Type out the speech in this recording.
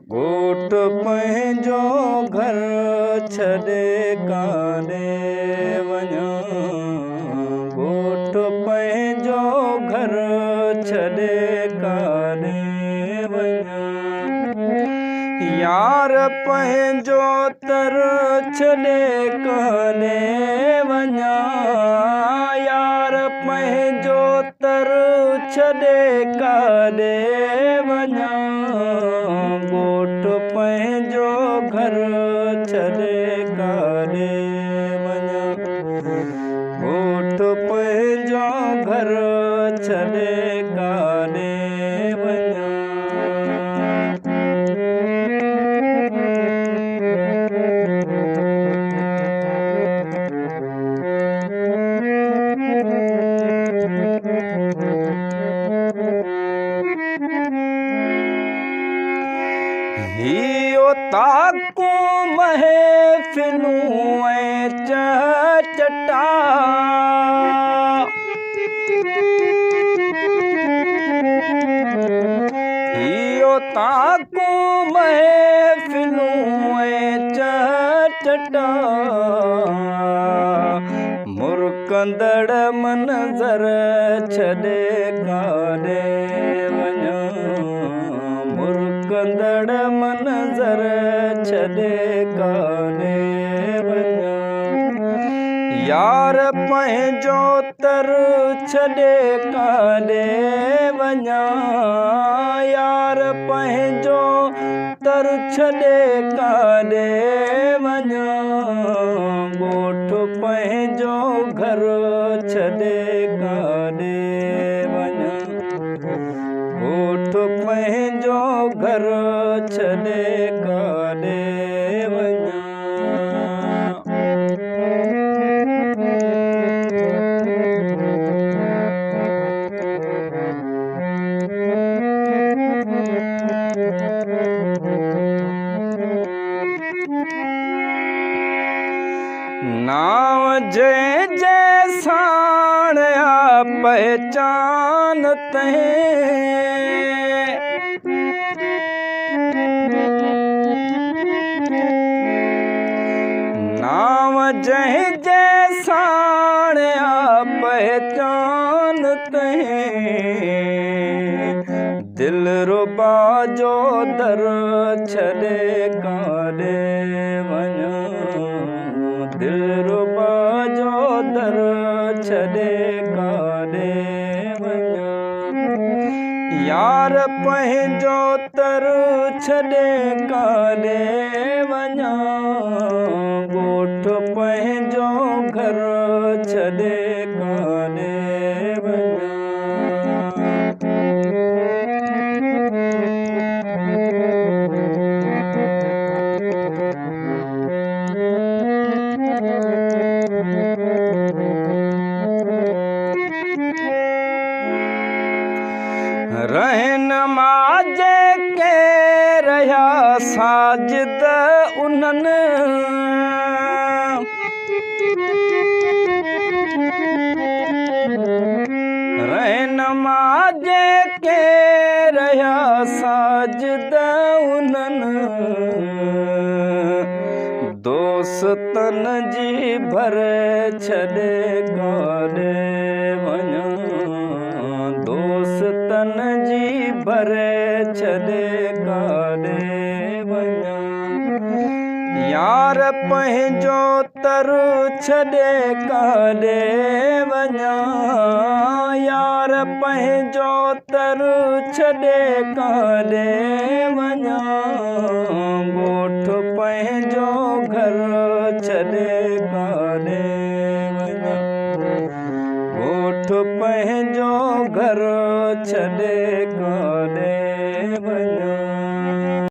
घोट पंहिंजो घर छॾे काॾे वञा, घोट पंहिंजो घर छॾे काॾे वञा, यार पंहिंजो तर छॾे काॾे वञा, यार पंहिंजो तर छॾे काॾे वञा, घोट पंहिंजो घर छॾे काॾे वञा, घोट पंहिंजो घर छॾे काॾे वञा। हियो ताकूं महफ़िलूं ऐं चटा, हियो ताकूं महफ़िलूं ऐं चटा, मुरकंदड़ मंज़र छॾे काॾे वञा, मुरकंदड़ मंज़र छॾे काॾे वञा, यार पंहिंजो तर छॾे काॾे वञा, यार पंहिंजो तर छॾे काॾे वञा, घोट पंहिंजो घर छॾे काॾे वञा, घोट पंहिंजो घर छॾे काॾे वञा। नाव जंहिं साण आ पहचान तंहिं, नाव जंहिं साण आ पहचान तंहिं, दिलरुबा जो दर छॾे काॾे वञा, दिलरुबा जो दर छॾे काॾे वञा, यार पंहिंजो तर छॾे काॾे वञा, घोट पंहिंजो घर छॾे काॾे वञा। रहनुमा जेके रहिया साजिद उन्हनि, रहनुमा जेके रहिया साजिद उन्हनि, दोस्तनि जी भर छॾे काॾे वञा, दोस्तनि जी भर छॾे काॾे वञा, यार पंहिंजो तर छॾे काॾे वञा, यार पंहिंजो तर छॾे काॾे वञा, घोट पंहिंजो घर छॾे काॾे वञा, घोट पंहिंजो घर छॾे काॾे